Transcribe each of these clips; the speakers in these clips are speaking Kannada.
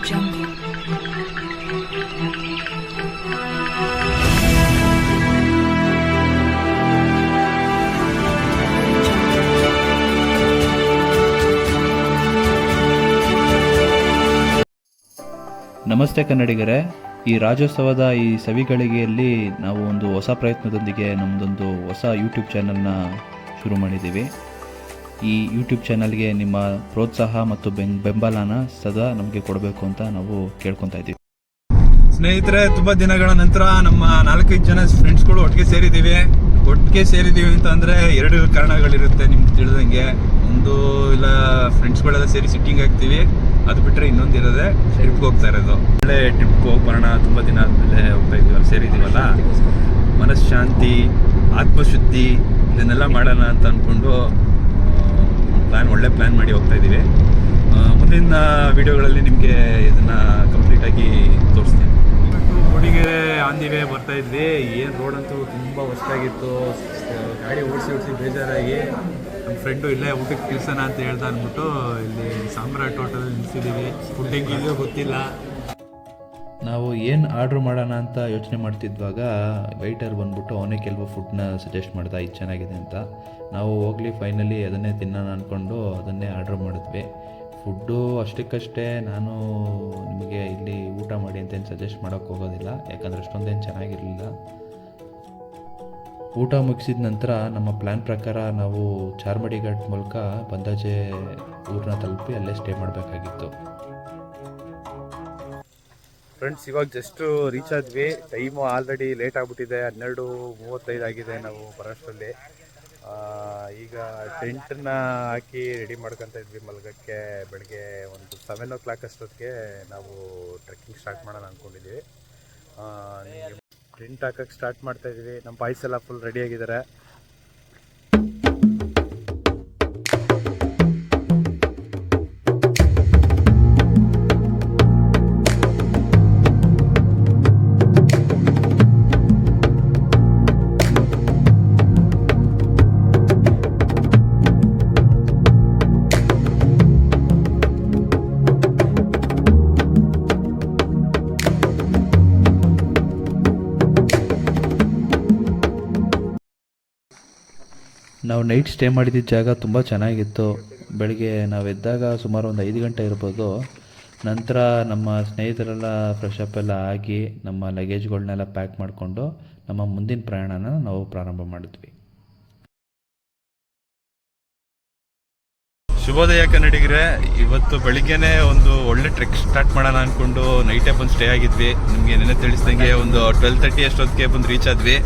ನಮಸ್ತೆ ಕನ್ನಡಿಗರೇ, ಈ ರಾಜ್ಯೋತ್ಸವದ ಈ ಸವಿಗಳಿಗೆಯಲ್ಲಿ ನಾವು ಒಂದು ಹೊಸ ಪ್ರಯತ್ನದೊಂದಿಗೆ ನಮ್ಮದೊಂದು ಹೊಸ ಯೂಟ್ಯೂಬ್ ಚಾನಲ್ನ ಶುರು ಮಾಡಿದ್ದೀವಿ. ಈ ಯೂಟ್ಯೂಬ್ ಚಾನಲ್ಗೆ ನಿಮ್ಮ ಪ್ರೋತ್ಸಾಹ ಮತ್ತು ಬೆಂಬಲನ ಸದಾ ನಮಗೆ ಕೊಡಬೇಕು ಅಂತ ನಾವು ಕೇಳ್ಕೊತಾ ಇದ್ದೀವಿ. ಸ್ನೇಹಿತರೆ, ತುಂಬ ದಿನಗಳ ನಂತರ ನಮ್ಮ 4-5 ಜನ ಫ್ರೆಂಡ್ಸ್ಗಳು ಒಟ್ಟಿಗೆ ಸೇರಿದ್ದೀವಿ ಅಂತ ಅಂದರೆ 2 ಕಾರಣಗಳಿರುತ್ತೆ ನಿಮ್ಗೆ ತಿಳಿದಂಗೆ. ಒಂದು, ಇಲ್ಲ ಫ್ರೆಂಡ್ಸ್ಗಳೆಲ್ಲ ಸೇರಿ ಸಿಟ್ಟಿಂಗ್ ಆಗ್ತೀವಿ, ಅದು ಬಿಟ್ಟರೆ ಇನ್ನೊಂದು ಇರೋದೇ ಟ್ರಿಪ್ಗೆ ಹೋಗ್ತಾ ಇರೋದು. ಒಳ್ಳೆ ಟ್ರಿಪ್ಗೆ ಹೋಗಿ ಬರೋಣ, ತುಂಬ ದಿನ ಆದಮೇಲೆ ಹೋಗ್ತಾ ಇದ್ದೀವಲ್ಲ, ಸೇರಿದ್ದೀವಲ್ಲ, ಮನಃಶಾಂತಿ, ಆತ್ಮಶುದ್ಧಿ ಇದನ್ನೆಲ್ಲ ಮಾಡೋಣ ಅಂತ ಅಂದ್ಕೊಂಡು ಒಳ್ಳೆ ಪ್ಲ್ಯಾನ್ ಮಾಡಿ ಹೋಗ್ತಾ ಇದ್ದೀವಿ. ಮುಂದಿನ ವಿಡಿಯೋಗಳಲ್ಲಿ ನಿಮಗೆ ಇದನ್ನು ಕಂಪ್ಲೀಟಾಗಿ ತೋರಿಸ್ತೀನಿ. ಮೂಡಿಗೆರೆ ಆಂದಿವೆ ಬರ್ತಾ ಇದ್ವಿ. ಏನು ರೋಡ್ ಅಂತೂ ತುಂಬ ಹೊಸದಾಗಿತ್ತು. ಗಾಡಿ ಓಡಿಸಿ ಬೇಜಾರಾಗಿ ನಮ್ಮ ಫ್ರೆಂಡು ಇಲ್ಲೇ ಊಟಕ್ಕೆ ತಿಳ್ಸೋಣ ಅಂತ ಹೇಳ್ತಾ ಅಂದ್ಬಿಟ್ಟು ಇಲ್ಲಿ ಸಾಮ್ರಾಟ್ ಹೋಟೆಲಲ್ಲಿ ನಿಲ್ಸಿದ್ದೀವಿ. ಫುಡ್ ಹೆಂಗಿದೆಯೋ ಗೊತ್ತಿಲ್ಲ. ನಾವು ಏನು ಆರ್ಡ್ರ್ ಮಾಡೋಣ ಅಂತ ಯೋಚನೆ ಮಾಡ್ತಿದ್ವಾಗ ವೆಯ್ಟರ್ ಬಂದ್ಬಿಟ್ಟು ಅವನೇ ಕೆಲವು ಫುಡ್ನ ಸಜೆಸ್ಟ್ ಮಾಡ್ದ, ಇದು ಚೆನ್ನಾಗಿದೆ ಅಂತ. ನಾವು ಹೋಗ್ಲಿ ಫೈನಲಿ ಅದನ್ನೇ ತಿನ್ನೋಣ ಅಂದ್ಕೊಂಡು ಅದನ್ನೇ ಆರ್ಡ್ರ್ ಮಾಡಿದ್ವಿ. ಫುಡ್ಡು ಅಷ್ಟಕ್ಕಷ್ಟೇ. ನಾನು ನಿಮಗೆ ಇಲ್ಲಿ ಊಟ ಮಾಡಿ ಅಂತೇನು ಸಜೆಸ್ಟ್ ಮಾಡೋಕ್ಕೆ ಹೋಗೋದಿಲ್ಲ, ಯಾಕಂದರೆ ಅಷ್ಟೊಂದೇನು ಚೆನ್ನಾಗಿರಲಿಲ್ಲ. ಊಟ ಮುಗಿಸಿದ ನಂತರ ನಮ್ಮ ಪ್ಲ್ಯಾನ್ ಪ್ರಕಾರ ನಾವು ಚಾರ್ಮಡಿ ಘಾಟ್ ಮೂಲಕ ಬಂದಾಜೆ ಊರನ್ನ ತಲುಪಿ ಅಲ್ಲೇ ಸ್ಟೇ ಮಾಡಬೇಕಾಗಿತ್ತು. ಫ್ರೆಂಡ್ಸ್, ಇವಾಗ ಜಸ್ಟು ರೀಚ್ ಆದ್ವಿ. ಟೈಮು ಆಲ್ರೆಡಿ ಲೇಟ್ ಆಗಿಬಿಟ್ಟಿದೆ, 12:35 ಆಗಿದೆ ನಾವು ಬರೋಷ್ಟರಲ್ಲಿ. ಈಗ ಟೆಂಟನ್ನ ಹಾಕಿ ರೆಡಿ ಮಾಡ್ಕೊತ ಇದ್ವಿ ಮಲ್ಗಕ್ಕೆ. ಬೆಳಗ್ಗೆ ಒಂದು 7 o'clock ಅಷ್ಟೊತ್ತಿಗೆ ನಾವು ಟ್ರೆಕ್ಕಿಂಗ್ ಸ್ಟಾರ್ಟ್ ಮಾಡೋಣ ಅಂದ್ಕೊಂಡಿದ್ವಿ. ಟೆಂಟ್ ಹಾಕಕ್ಕೆ ಸ್ಟಾರ್ಟ್ ಮಾಡ್ತಾ ಇದ್ವಿ. ನಮ್ಮ ಬಾಯ್ಸ್ ಎಲ್ಲ ಫುಲ್ ರೆಡಿ ಆಗಿದ್ದಾರೆ. ನಾವು ನೈಟ್ ಸ್ಟೇ ಮಾಡಿದ್ದ ಜಾಗ ತುಂಬ ಚೆನ್ನಾಗಿತ್ತು. ಬೆಳಗ್ಗೆ ನಾವು ಎದ್ದಾಗ ಸುಮಾರು ಒಂದು 5 ಗಂಟೆ ಇರ್ಬೋದು. ನಂತರ ನಮ್ಮ ಸ್ನೇಹಿತರೆಲ್ಲ ಫ್ರೆಶ್ ಅಪ್ ಎಲ್ಲ ಆಗಿ ನಮ್ಮ ಲಗೇಜ್ಗಳನ್ನೆಲ್ಲ ಪ್ಯಾಕ್ ಮಾಡಿಕೊಂಡು ನಮ್ಮ ಮುಂದಿನ ಪ್ರಯಾಣನ ನಾವು ಪ್ರಾರಂಭ ಮಾಡಿದ್ವಿ. ಶುಭೋದಯ ಕನ್ನಡಿಗರೇ, ಇವತ್ತು ಬೆಳಿಗ್ಗೆನೇ ಒಂದು ಒಳ್ಳೆ ಟ್ರೆಕ್ ಸ್ಟಾರ್ಟ್ ಮಾಡೋಣ ಅಂದ್ಕೊಂಡು ನೈಟೇ ಬಂದು ಸ್ಟೇ ಆಗಿದ್ವಿ. ನಿಮಗೆ ನೆನೆ ತಿಳಿಸ್ದಂಗೆ ಒಂದು 12:30 ಅಷ್ಟೊತ್ತಿಗೆ ಬಂದು ರೀಚ್ ಆದ್ವಿ.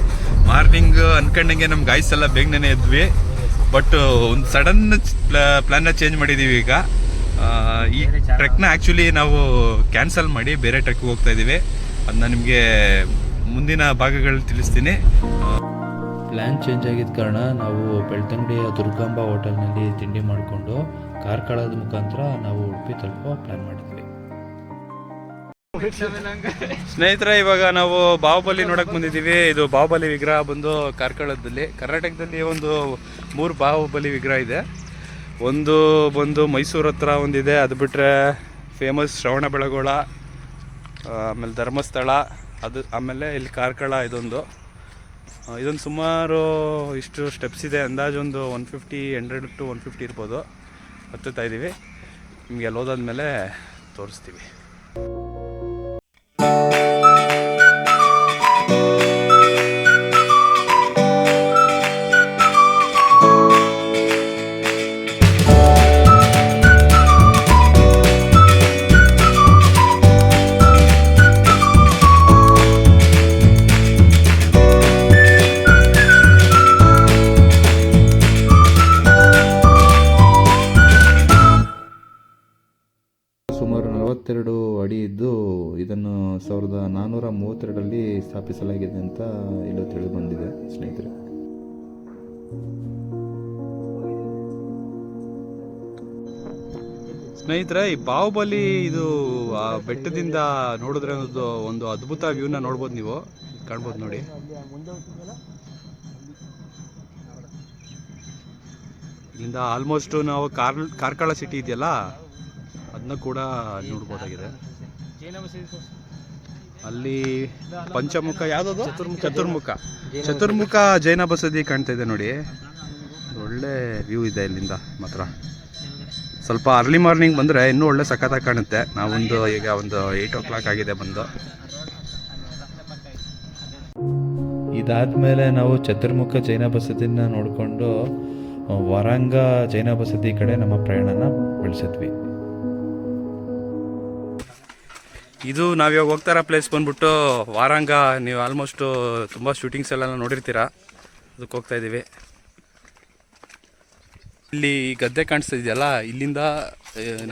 ಮಾರ್ನಿಂಗ್ ಅನ್ಕೊಂಡಂಗೆ ನಮ್ಮ ಗಾಯ್ಸ್ ಎಲ್ಲ ಬೇಗನೆ ಎದ್ವಿ. ಬಟ್ ಒಂದು ಸಡನ್ ಪ್ಲ್ಯಾನ್ನ ಚೇಂಜ್ ಮಾಡಿದ್ದೀವಿ. ಈಗ ಈ ಟ್ರೆಕ್ನ ಆ್ಯಕ್ಚುಲಿ ನಾವು ಕ್ಯಾನ್ಸಲ್ ಮಾಡಿ ಬೇರೆ ಟ್ರೆಕ್ಗೆ ಹೋಗ್ತಾ ಇದ್ದೀವಿ. ಅದನ್ನ ನಿಮಗೆ ಮುಂದಿನ ಭಾಗಗಳು ತಿಳಿಸ್ತೀನಿ. ಪ್ಲ್ಯಾನ್ ಚೇಂಜ್ ಆಗಿದ್ದ ಕಾರಣ ನಾವು ಬೆಳ್ತಂಗಡಿಯ ದುರ್ಗಾಂಬ ಹೋಟೆಲ್ನಲ್ಲಿ ತಿಂಡಿ ಮಾಡಿಕೊಂಡು ಕಾರ್ಕಳದ ಮುಖಾಂತರ ನಾವು ಉಡುಪಿ ತಲುಪೋ ಪ್ಲ್ಯಾನ್ ಮಾಡಿದ್ವಿ. ಸ್ನೇಹಿತರೆ, ಇವಾಗ ನಾವು ಬಾಹುಬಲಿ ನೋಡಕ್ಕೆ ಬಂದಿದ್ದೀವಿ. ಇದು ಬಾಹುಬಲಿ ವಿಗ್ರಹ ಬಂದು ಕಾರ್ಕಳದಲ್ಲಿ. ಕರ್ನಾಟಕದಲ್ಲಿ ಒಂದು 3 ಬಾಹುಬಲಿ ವಿಗ್ರಹ ಇದೆ. ಒಂದು ಬಂದು ಮೈಸೂರು ಹತ್ರ ಒಂದಿದೆ, ಅದು ಬಿಟ್ಟರೆ ಫೇಮಸ್ ಶ್ರವಣಬೆಳಗೊಳ, ಆಮೇಲೆ ಧರ್ಮಸ್ಥಳ, ಅದು ಆಮೇಲೆ ಇಲ್ಲಿ ಕಾರ್ಕಳ ಇದೊಂದು ಸುಮಾರು ಇಷ್ಟು ಸ್ಟೆಪ್ಸ್ ಇದೆ. ಅಂದಾಜು ಒಂದು 100 to 150 ಇರ್ಬೋದು. ಹತ್ತುತ್ತಾ ಇದ್ದೀವಿ. ನಿಮಗೆ ಅಲ್ಲಿ ಹೋದಾದ್ಮೇಲೆ ತೋರಿಸ್ತೀವಿ. ಸುಮಾರು 42 ಅಡಿ ಇದ್ದು ಇದನ್ನು 1432ರಲ್ಲಿ ಸ್ಥಾಪಿಸಲಾಗಿದೆ ಅಂತ ಇಲ್ಲಿ ತಿಳಿದು ಬಂದಿದೆ ಸ್ನೇಹಿತರೆ. ಸ್ನೇಹಿತರೆ, ಈ ಬಾಹುಬಲಿ ಇದು ಆ ಬೆಟ್ಟದಿಂದ ನೋಡಿದ್ರೆ ಒಂದು ಅದ್ಭುತ ವ್ಯೂನ ನೋಡ್ಬೋದು. ನೀವು ಕಾಣ್ಬೋದು ನೋಡಿ. ಇಲ್ಲಿಂದ ಆಲ್ಮೋಸ್ಟ್ ನಾವು ಕಾರ್ಕಳ ಸಿಟಿ ಇದೆಯಲ್ಲ, ಅದನ್ನ ಕೂಡ ನೋಡ್ಬೋದಾಗಿದೆ. ಅಲ್ಲಿ ಪಂಚಮುಖ ಯಾವುದದು ಚತುರ್ಮುಖ ಜೈನ ಬಸದಿ ಕಾಣ್ತಾ ಇದೆ ನೋಡಿ. ಒಳ್ಳೆ ವ್ಯೂ ಇದೆ ಇಲ್ಲಿಂದ ಮಾತ್ರ. ಸ್ವಲ್ಪ ಅರ್ಲಿ ಮಾರ್ನಿಂಗ್ ಬಂದರೆ ಇನ್ನೂ ಒಳ್ಳೆ ಸಖತ್ತಾಗಿ ಕಾಣುತ್ತೆ. ನಾವೊಂದು ಈಗ ಒಂದು 8 o'clock ಆಗಿದೆ ಬಂದು. ಇದಾದಮೇಲೆ ನಾವು ಚತುರ್ಮುಖ ಜೈನ ಬಸದಿನ ನೋಡಿಕೊಂಡು ವರಂಗ ಜೈನ ಬಸದಿ ಕಡೆ ನಮ್ಮ ಪ್ರಯಾಣನ ಬೆಳೆಸಿದ್ವಿ. ಇದು ನಾವಿವಾಗ ಹೋಗ್ತಾ ಇರೋ ಪ್ಲೇಸ್ ಬಂದ್ಬಿಟ್ಟು ವಾರಂಗ. ನೀವು ಆಲ್ಮೋಸ್ಟು ತುಂಬ ಶೂಟಿಂಗ್ಸ್ ಎಲ್ಲ ನೋಡಿರ್ತೀರ, ಅದಕ್ಕೆ ಹೋಗ್ತಾ ಇದ್ದೀವಿ. ಇಲ್ಲಿ ಗದ್ದೆ ಕಾಣಿಸ್ತಾ ಇದೆಯಲ್ಲ, ಇಲ್ಲಿಂದ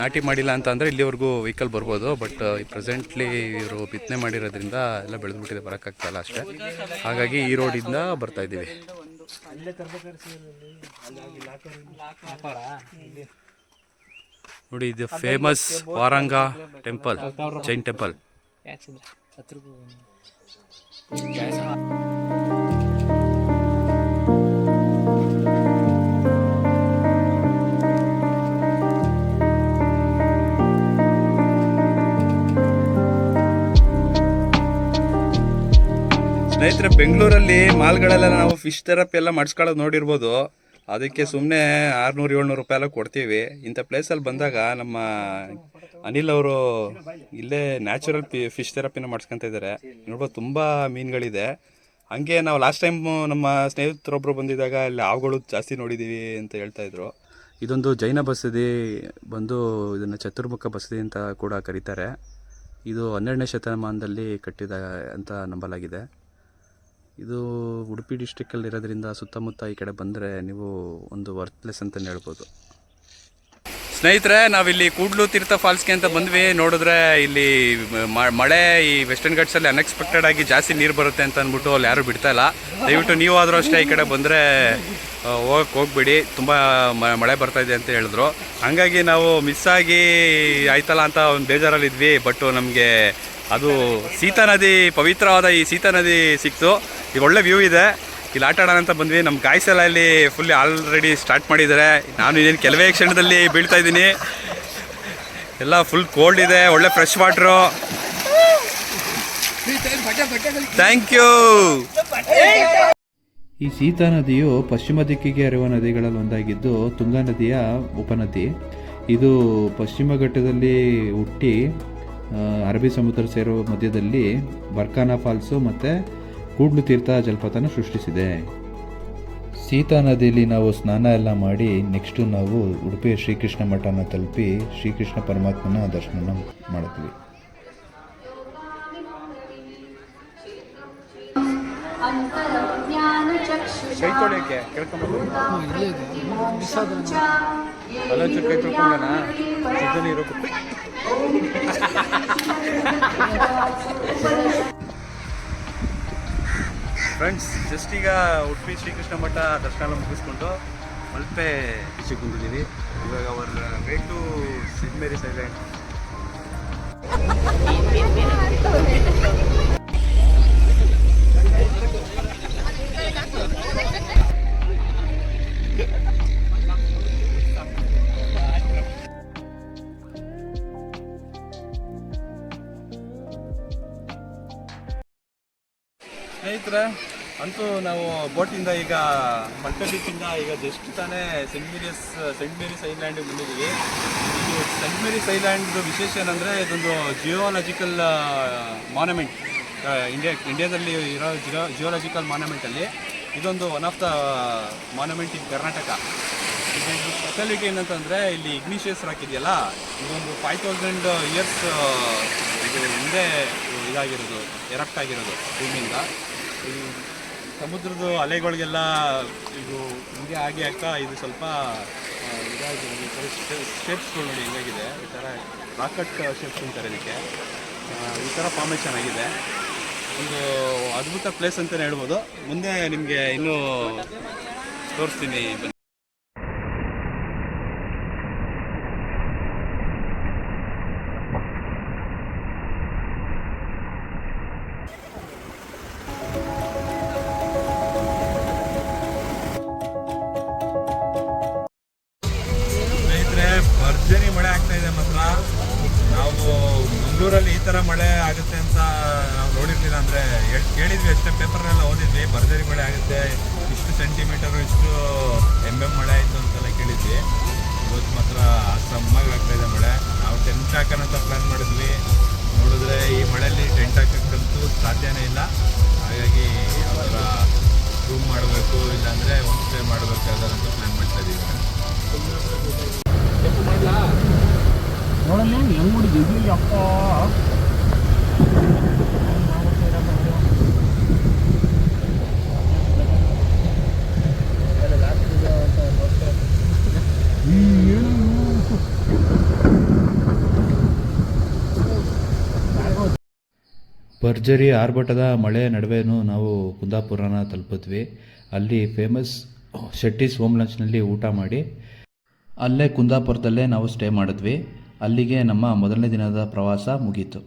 ನಾಟಿ ಮಾಡಿಲ್ಲ ಅಂತ ಅಂದರೆ ಇಲ್ಲಿವರೆಗೂ ವೆಹಿಕಲ್ ಬರ್ಬೋದು. ಬಟ್ ಪ್ರೆಸೆಂಟ್ಲಿ ಇವರು ಬಿತ್ತನೆ ಮಾಡಿರೋದ್ರಿಂದ ಎಲ್ಲ ಬೆಳೆದ್ಬಿಟ್ಟಿದೆ, ಬರೋಕ್ಕಾಗ್ತಾಯಿಲ್ಲ ಅಷ್ಟೇ. ಹಾಗಾಗಿ ಈ ರೋಡಿಂದ ಬರ್ತಾ ಇದ್ದೀವಿ. ನೋಡಿ, ಇದು ಫೇಮಸ್ ವಾರಂಗ ಟೆಂಪಲ್, ಜೈನ್ ಟೆಂಪಲ್. ಸ್ನೇಹಿತರೆ, ಬೆಂಗಳೂರಲ್ಲಿ ಮಾಲ್ಗಳೆಲ್ಲ ನಾವು ಫಿಶ್ ಥೆರಪಿ ಎಲ್ಲ ಮಾಡಿಸ್ಕೊಳ್ಳೋದು ನೋಡಿರ್ಬೋದು. ಅದಕ್ಕೆ ಸುಮ್ಮನೆ 600-700 ರೂಪಾಯಿ ಎಲ್ಲ ಕೊಡ್ತೀವಿ. ಇಂಥ ಪ್ಲೇಸಲ್ಲಿ ಬಂದಾಗ ನಮ್ಮ ಅನಿಲ್ ಅವರು ಇಲ್ಲೇ ನ್ಯಾಚುರಲ್ ಫಿಶ್ ಥೆರಪಿನ ಮಾಡಿಸ್ಕೊತ ಇದ್ದಾರೆ. ನೋಡ್ಬೋದು ತುಂಬ ಮೀನುಗಳಿದೆ. ಹಂಗೆ ನಾವು ಲಾಸ್ಟ್ ಟೈಮ್ ನಮ್ಮ ಸ್ನೇಹಿತರೊಬ್ಬರು ಬಂದಿದ್ದಾಗ ಇಲ್ಲಿ ಹಾವುಗಳು ಜಾಸ್ತಿ ನೋಡಿದ್ದೀವಿ ಅಂತ ಹೇಳ್ತಾಯಿದ್ರು. ಇದೊಂದು ಜೈನ ಬಸದಿ ಬಂದು ಇದನ್ನು ಚತುರ್ಮುಖ ಬಸದಿ ಅಂತ ಕೂಡ ಕರೀತಾರೆ. ಇದು 12ನೇ ಶತಮಾನದಲ್ಲಿ ಕಟ್ಟಿದ ಅಂತ ನಂಬಲಾಗಿದೆ. ಇದು ಉಡುಪಿ ಡಿಸ್ಟಿಕ್ಕಲ್ಲಿ ಇರೋದ್ರಿಂದ ಸುತ್ತಮುತ್ತ ಈ ಕಡೆ ಬಂದರೆ ನೀವು ಒಂದು ವರ್ತ್ ಪ್ಲೇಸ್ ಅಂತಲೇ ಹೇಳ್ಬೋದು. ಸ್ನೇಹಿತರೆ, ನಾವಿಲ್ಲಿ ಕೂಡ್ಲು ತೀರ್ಥ ಫಾಲ್ಸ್ಗೆ ಅಂತ ಬಂದ್ವಿ. ನೋಡಿದ್ರೆ ಇಲ್ಲಿ ಮಳೆ ಈ ವೆಸ್ಟರ್ನ್ ಘಾಟ್ಸಲ್ಲಿ ಅನ್ಎಕ್ಸ್ಪೆಕ್ಟೆಡ್ ಆಗಿ ಜಾಸ್ತಿ ನೀರು ಬರುತ್ತೆ ಅಂತ ಅಂದ್ಬಿಟ್ಟು ಅಲ್ಲಿ ಯಾರೂ ಬಿಡ್ತಾ ಇಲ್ಲ. ದಯವಿಟ್ಟು ನೀವು ಆದರೂ ಅಷ್ಟೇ ಈ ಕಡೆ ಬಂದರೆ ಹೋಗ್ಬಿಡಿ, ತುಂಬ ಮಳೆ ಬರ್ತಾ ಇದೆ ಅಂತ ಹೇಳಿದ್ರು. ಹಾಗಾಗಿ ನಾವು ಮಿಸ್ ಆಗಿ ಆಯ್ತಲ್ಲ ಅಂತ ಒಂದು ಬೇಜಾರಲ್ಲಿದ್ವಿ. ಬಟ್ ನಮಗೆ ಅದು ಸೀತಾ ನದಿ, ಪವಿತ್ರವಾದ ಈ ಸೀತಾ ನದಿ ಸಿಕ್ತು. ಈಗ ಒಳ್ಳೆ ವ್ಯೂ ಇದೆ. ಇಲ್ಲಿ ಆಟ ಆಡೋಣ ಅಂತ ಬಂದ್ವಿ. ನಮ್ಮ ಗಾಯ್ಸ್ ಎಲ್ಲ ಇಲ್ಲಿ ಫುಲ್ ಆಲ್ರೆಡಿ ಸ್ಟಾರ್ಟ್ ಮಾಡಿದ್ದಾರೆ. ನಾನು ಇನ್ನೇನು ಕೆಲವೇ ಕ್ಷಣದಲ್ಲಿ ಬೀಳ್ತಾ ಇದ್ದೀನಿ. ಎಲ್ಲ ಫುಲ್ ಕೋಲ್ಡ್ ಇದೆ, ಒಳ್ಳೆ ಫ್ರೆಶ್ ವಾಟ್ರು. Thank you. ಈ ಸೀತಾ ನದಿಯು ಪಶ್ಚಿಮ ದಿಕ್ಕಿಗೆ ಹರಿಯುವ ನದಿಗಳಲ್ಲಿ ಒಂದಾಗಿದ್ದು ತುಂಗಾ ನದಿಯ ಉಪನದಿ. ಇದು ಪಶ್ಚಿಮ ಘಟ್ಟದಲ್ಲಿ ಹುಟ್ಟಿ ಅರಬ್ಬಿ ಸಮುದ್ರ ಸೇರುವ ಮಧ್ಯದಲ್ಲಿ ಬರ್ಕಾನಾ ಫಾಲ್ಸು ಮತ್ತು ಕೂಡ್ಲು ತೀರ್ಥ ಜಲಪಾತನ ಸೃಷ್ಟಿಸಿದೆ. ಸೀತಾ ನದಿಯಲ್ಲಿ ನಾವು ಸ್ನಾನ ಎಲ್ಲ ಮಾಡಿ ನೆಕ್ಸ್ಟು ನಾವು ಉಡುಪಿ ಶ್ರೀಕೃಷ್ಣ ಮಠನ ತಲುಪಿ ಶ್ರೀಕೃಷ್ಣ ಪರಮಾತ್ಮನ ದರ್ಶನ ಮಾಡಿದ್ವಿ. ಕೈ ತೊಳೆಯೋಕ್ಕೆ ಕೇಳ್ಕೊಂಬಂದು ಅಲ್ಲೊಂಚೂರು ಕೈ ತೊಳ್ಕೊಂಡೋಣ. ಶುದ್ಧ ನೀರು. ಫ್ರೆಂಡ್ಸ್, ಜಸ್ಟ್ ಈಗ ಉಡುಪಿ ಶ್ರೀಕೃಷ್ಣ ಮಠ ದರ್ಶನ ಮುಗಿಸ್ಕೊಂಡು ಮಲ್ಪೆ ಬೀಚಿಗೆ ಬಂದಿದ್ದೀವಿ. ಇವಾಗ ಅವರ way to Saint Mary's Island. ಸ್ನೇಹಿತರೆ, ಅಂತೂ ನಾವು ಬೋಟಿಂದ ಈಗ ಮಲ್ಪೆ ಬೀಚಿಂದ ಈಗ ಜಸ್ಟ್ ತಾನೇ ಸೆಂಟ್ ಮೇರಿಸ್ ಐಲ್ಯಾಂಡಿಗೆ ಬಂದಿದ್ದೀವಿ. ಇದು ಸೆಂಟ್ ಮೇರಿಸ್ ಐಲ್ಯಾಂಡ್ದು ವಿಶೇಷ ಏನಂದರೆ ಇದೊಂದು ಜಿಯೋಲಾಜಿಕಲ್ ಮಾನ್ಯುಮೆಂಟ್. ಇಂಡಿಯಾದಲ್ಲಿ ಇರೋ ಜಿಯೋಲಾಜಿಕಲ್ ಮಾನ್ಯುಮೆಂಟಲ್ಲಿ ಇದೊಂದು ಒನ್ ಆಫ್ ದ ಮಾನ್ಯುಮೆಂಟ್ ಇನ್ ಕರ್ನಾಟಕ. ಇದೊಂದು ಸ್ಪೆಷಾಲಿಟಿ ಏನಂತಂದರೆ ಇಲ್ಲಿ ಇಗ್ನಿಷಿಯಸ್ ರಾಕ್ ಇದೆಯಲ್ಲ, ಇದೊಂದು 5000 ಇಯರ್ಸ್ ಇದು ಹಿಂದೆ ಇದಾಗಿರೋದು, ಎರಪ್ಟ್ ಆಗಿರೋದು ಭೂಮಿಯಿಂದ. ಈ ಸಮುದ್ರದ ಅಲೆಗಳಿಗೆಲ್ಲ ಇದು ಹಿಂಗೆ ಆಗಿ ಆಗ್ತಾ ಇದು ಸ್ವಲ್ಪ ಇದಾಗಿರೋದು. ಶೇಪ್ಸ್ಗಳು ನೋಡಿ ಹೆಂಗಾಗಿದೆ, ಈ ಥರ ರಾಕೆಟ್ ಶೇಪ್ಸ್ ಅಂತಾರೆ ಇದಕ್ಕೆ. ಈ ಥರ ಫಾರ್ಮೇಷನ್ ಆಗಿದೆ. ಒಂದು ಅದ್ಭುತ ಪ್ಲೇಸ್ ಅಂತಲೇ ಹೇಳ್ಬೋದು. ಮುಂದೆ ನಿಮಗೆ ಇನ್ನೂ ತೋರಿಸ್ತೀನಿ. ಭರ್ಜರಿ ಮಳೆ ಆಗ್ತಾ ಇದೆ ಮಾತ್ರ. ನಾವು ನಾವು ಮಂಗಳೂರಲ್ಲಿ ಈ ಥರ ಮಳೆ ಆಗುತ್ತೆ ಅಂತ ನಾವು ನೋಡಿರ್ಲಿಲ್ಲ. ಅಂದರೆ ಕೇಳಿದ್ವಿ ಅಷ್ಟೇ, ಪೇಪರ್ನೆಲ್ಲ ಓದಿದ್ವಿ ಭರ್ಜರಿ ಮಳೆ ಆಗುತ್ತೆ, ಇಷ್ಟು ಸೆಂಟಿಮೀಟರು ಇಷ್ಟು ಮಳೆ ಆಯಿತು ಅಂತೆಲ್ಲ ಕೇಳಿದ್ವಿ. ಇವತ್ತು ಮಾತ್ರ ಅಸಮ್ಮಾಗಿ ಆಗ್ತಾಯಿದೆ ಮಳೆ. ನಾವು ಟೆಂಟ್ ಹಾಕೋಣ ಅಂತ ಪ್ಲ್ಯಾನ್ ಮಾಡಿದ್ವಿ, ನೋಡಿದ್ರೆ ಈ ಮಳೆಯಲ್ಲಿ ಟೆಂಟ್ ಹಾಕೋಕ್ಕಂತೂ ಸಾಧ್ಯನೇ ಇಲ್ಲ. ಹಾಗಾಗಿ ಅವರ ರೂಮ್ ಮಾಡಬೇಕು, ಇಲ್ಲಾಂದರೆ ಹೋಮ್ ಸ್ಟೇ ಮಾಡಬೇಕು ಯಾವ್ದಾರಂತ ಪ್ಲ್ಯಾನ್ ಮಾಡ್ತಾ ಇದ್ದೀವಿ. ನೋಡಲ್ಲ ಹೆಂಗ್ ನೋಡಿ ಅಪ್ಪ ಭರ್ಜರಿ ಆರ್ಭಟದ ಮಳೆ ನಡುವೆನೂ ನಾವು ಕುಂದಾಪುರನ ತಲುಪಿದ್ವಿ. ಅಲ್ಲಿ ಫೇಮಸ್ ಶೆಟ್ಟೀಸ್ ಹೋಮ್ ಲಂಚ್ನಲ್ಲಿ ಊಟ ಮಾಡಿ ಅಲ್ಲೇ ಕುಂದಾಪುರದಲ್ಲೇ ನಾವು ಸ್ಟೇ ಮಾಡಿದ್ವಿ. ಅಲ್ಲಿಗೆ ನಮ್ಮ ಮೊದಲನೇ ದಿನದ ಪ್ರವಾಸ ಮುಗೀತು.